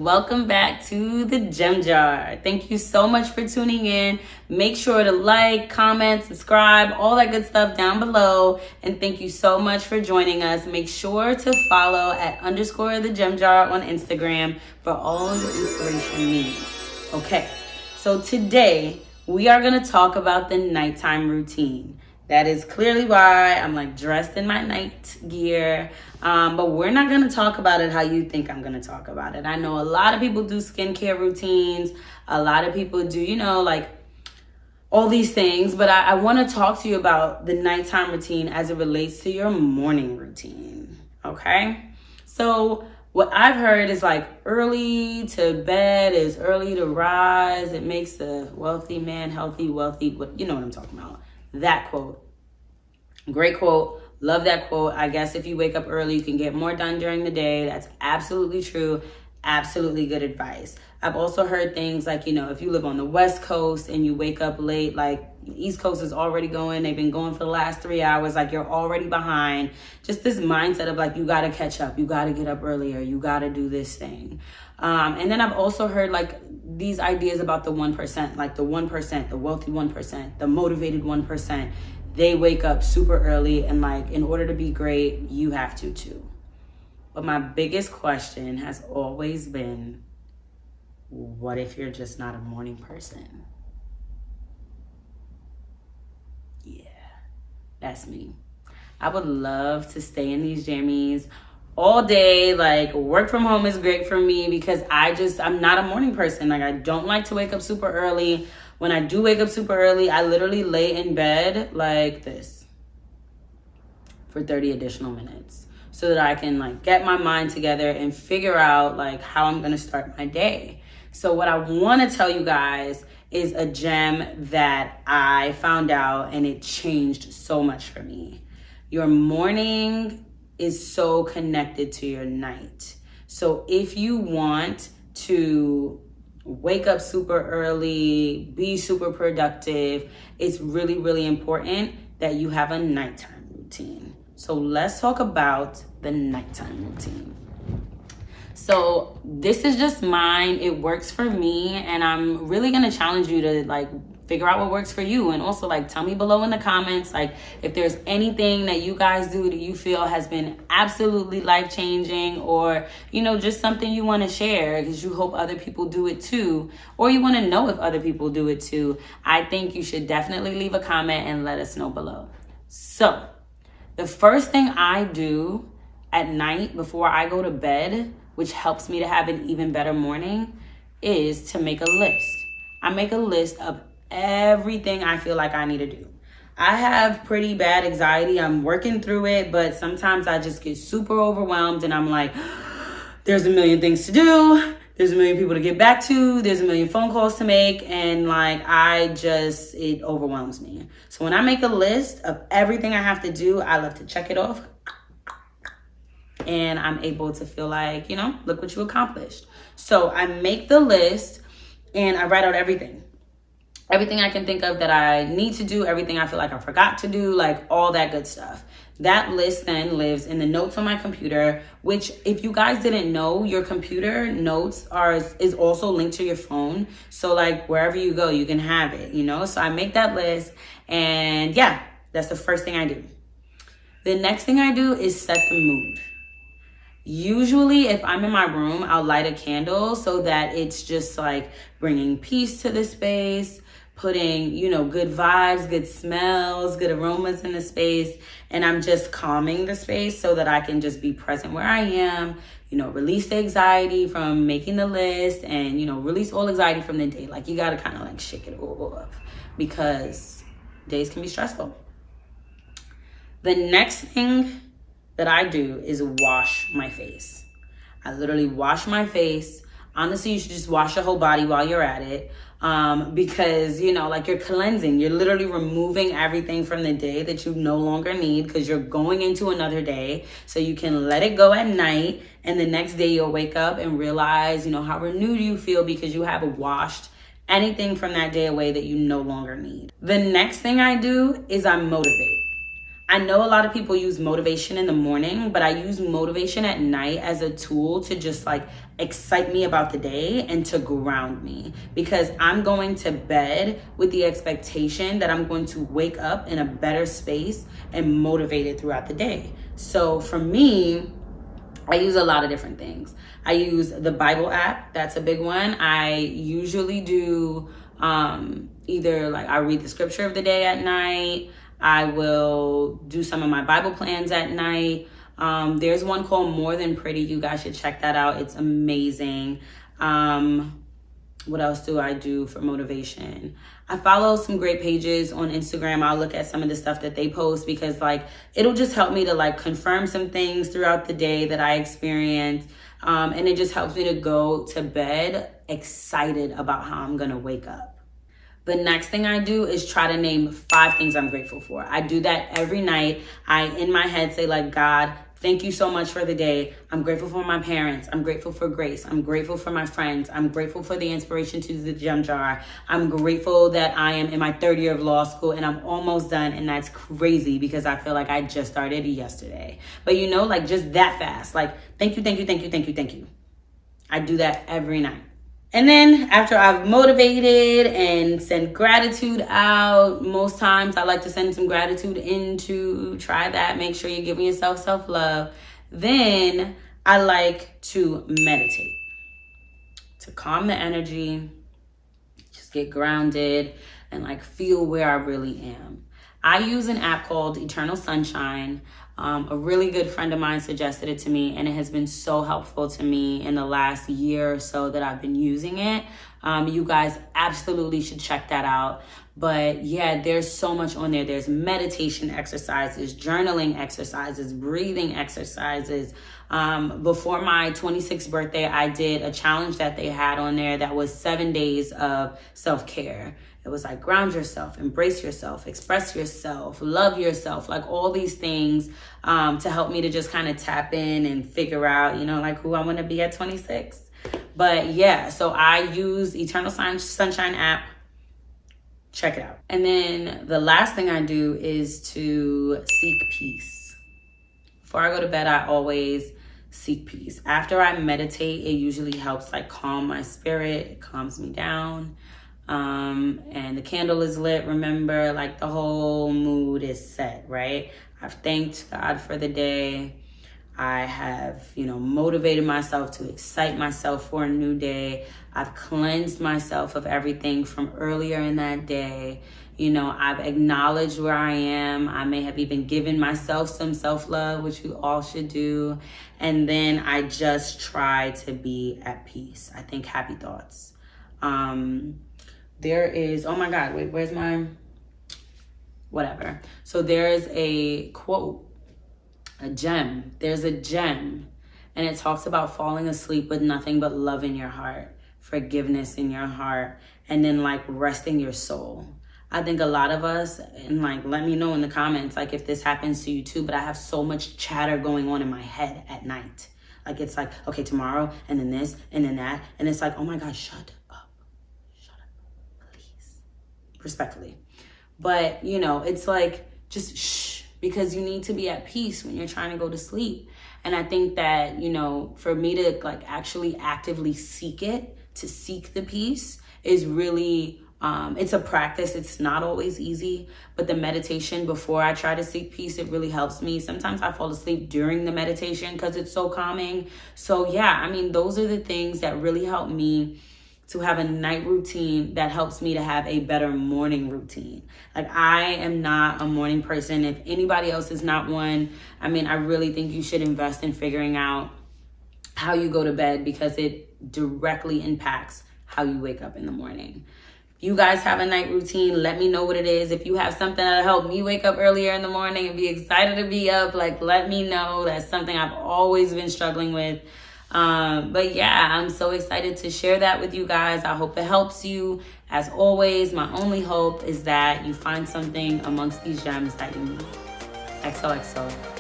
welcome back to the Gem Jar. Thank you so much for tuning in. Make sure to like, comment, subscribe, all that good stuff down below. And thank you so much for joining us. Make sure to follow at _ the Gem Jar on Instagram for all your inspiration needs. Okay, so today we are going to talk about the nighttime routine. That is clearly why I'm like dressed in my night gear. But we're not going to talk about it how you think I'm going to talk about it. I know a lot of people do skincare routines. A lot of people do, like all these things. But I want to talk to you about the nighttime routine as it relates to your morning routine. Okay? So what I've heard is like early to bed is early to rise. It makes the wealthy man healthy, wealthy. You know what I'm talking about. That quote. Great quote. Love that quote. I guess if you wake up early, you can get more done during the day. That's absolutely true. Absolutely good advice. I've also heard things like, if you live on the West Coast and you wake up late, like East Coast is already going. They've been going for the last 3 hours. Like you're already behind. Just this mindset of like, you got to catch up. You got to get up earlier. You got to do this thing. And then I've also heard like these ideas about the 1%, like the 1%, the wealthy 1%, the motivated 1%. They wake up super early and like, in order to be great, you have to too. But my biggest question has always been, what if you're just not a morning person? Yeah, that's me. I would love to stay in these jammies all day. Like work from home is great for me because I'm not a morning person. Like I don't like to wake up super early. When I do wake up super early, I literally lay in bed like this for 30 additional minutes so that I can like get my mind together and figure out like how I'm going to start my day. So what I want to tell you guys is a gem that I found out and it changed so much for me. Your morning is so connected to your night. So if you want to wake up super early, be super productive, it's really, really important that you have a nighttime routine. So let's talk about the nighttime routine. So this is just mine. It works for me. And I'm really going to challenge you to like figure out what works for you. And also like tell me below in the comments, like if there's anything that you guys do that you feel has been absolutely life-changing or, just something you want to share because you hope other people do it too, or you want to know if other people do it too. I think you should definitely leave a comment and let us know below. So the first thing I do at night before I go to bed, which helps me to have an even better morning, is to make a list. I make a list of everything I feel like I need to do. I have pretty bad anxiety. I'm working through it, but sometimes I just get super overwhelmed and I'm like, there's a million things to do. There's a million people to get back to. There's a million phone calls to make. And like, it overwhelms me. So when I make a list of everything I have to do, I love to check it off. And I'm able to feel like, look what you accomplished. So I make the list and I write out everything. Everything I can think of that I need to do, everything I feel like I forgot to do, like all that good stuff. That list then lives in the notes on my computer, which if you guys didn't know, your computer notes is also linked to your phone. So like wherever you go, you can have it, So I make that list and yeah, that's the first thing I do. The next thing I do is set the mood. Usually if I'm in my room, I'll light a candle so that it's just like bringing peace to the space, putting, good vibes, good smells, good aromas in the space. And I'm just calming the space so that I can just be present where I am, release the anxiety from making the list and, release all anxiety from the day. Like you got to kind of like shake it all up because days can be stressful. The next thing that I do is wash my face. I literally wash my face. Honestly, you should just wash your whole body while you're at it. Because, like you're cleansing. You're literally removing everything from the day that you no longer need because you're going into another day. So you can let it go at night. And the next day you'll wake up and realize, how renewed you feel because you have washed anything from that day away that you no longer need. The next thing I do is I motivate. I know a lot of people use motivation in the morning, but I use motivation at night as a tool to just like excite me about the day and to ground me, because I'm going to bed with the expectation that I'm going to wake up in a better space and motivated throughout the day. So for me, I use a lot of different things. I use the Bible app. That's a big one. I usually do either like I read the scripture of the day at night. I will do some of my Bible plans at night. There's one called More Than Pretty. You guys should check that out. It's amazing. What else do I do for motivation? I follow some great pages on Instagram. I'll look at some of the stuff that they post, because like it'll just help me to like confirm some things throughout the day that I experience. And it just helps me to go to bed excited about how I'm gonna wake up. The next thing I do is try to name 5 things I'm grateful for. I do that every night. I, in my head, say like, God, thank you so much for the day. I'm grateful for my parents. I'm grateful for grace. I'm grateful for my friends. I'm grateful for the inspiration to the gem jar. I'm grateful that I am in my 3rd year of law school and I'm almost done. And that's crazy because I feel like I just started yesterday. But you know, like just that fast. Like, thank you, thank you, thank you, thank you, thank you. I do that every night. And then after I've motivated and sent gratitude out, most times I like to send some gratitude into, try that, make sure you're giving yourself self-love. Then I like to meditate, to calm the energy, just get grounded and like feel where I really am. I use an app called Eternal Sunshine. A really good friend of mine suggested it to me, and it has been so helpful to me in the last year or so that I've been using it. You guys absolutely should check that out. But yeah, there's so much on there. There's meditation exercises, journaling exercises, breathing exercises. Before my 26th birthday, I did a challenge that they had on there that was 7 days of self-care. It was like ground yourself, embrace yourself, express yourself, love yourself, like all these things to help me to just kind of tap in and figure out, you know, like who I want to be at 26. But yeah, so I use Eternal Sunshine app. Check it out. And then the last thing I do is to seek peace. Before I go to bed, I always seek peace. After I meditate, it usually helps like calm my spirit, it calms me down. And the candle is lit, remember, like the whole mood is set, right? I've thanked God for the day. I have, you know, motivated myself to excite myself for a new day. I've cleansed myself of everything from earlier in that day. You know, I've acknowledged where I am. I may have even given myself some self-love, which we all should do. And then I just try to be at peace. I think happy thoughts. There is, oh my God, wait, where's my, whatever. So there's a quote, a gem. There's a gem, and it talks about falling asleep with nothing but love in your heart, forgiveness in your heart, and then like resting your soul. I think a lot of us, and like, let me know in the comments, like if this happens to you too, but I have so much chatter going on in my head at night. Like, it's like, okay, tomorrow, and then this, and then that. And it's like, oh my God, shut up, please, respectfully. But you know, it's like, just shh, because you need to be at peace when you're trying to go to sleep. And I think that, you know, for me to like actually actively seek it, to seek the peace is really, it's a practice. It's not always easy, but the meditation before I try to seek peace, it really helps me. Sometimes I fall asleep during the meditation because it's so calming. So yeah, I mean, those are the things that really help me to have a night routine that helps me to have a better morning routine. Like, I am not a morning person. If anybody else is not one, I mean, I really think you should invest in figuring out how you go to bed, because it directly impacts how you wake up in the morning. You guys have a night routine, let me know what it is. If you have something that'll help me wake up earlier in the morning and be excited to be up, like, let me know. That's something I've always been struggling with. But yeah, I'm so excited to share that with you guys. I hope it helps you. As always, my only hope is that you find something amongst these gems that you need. XOXO.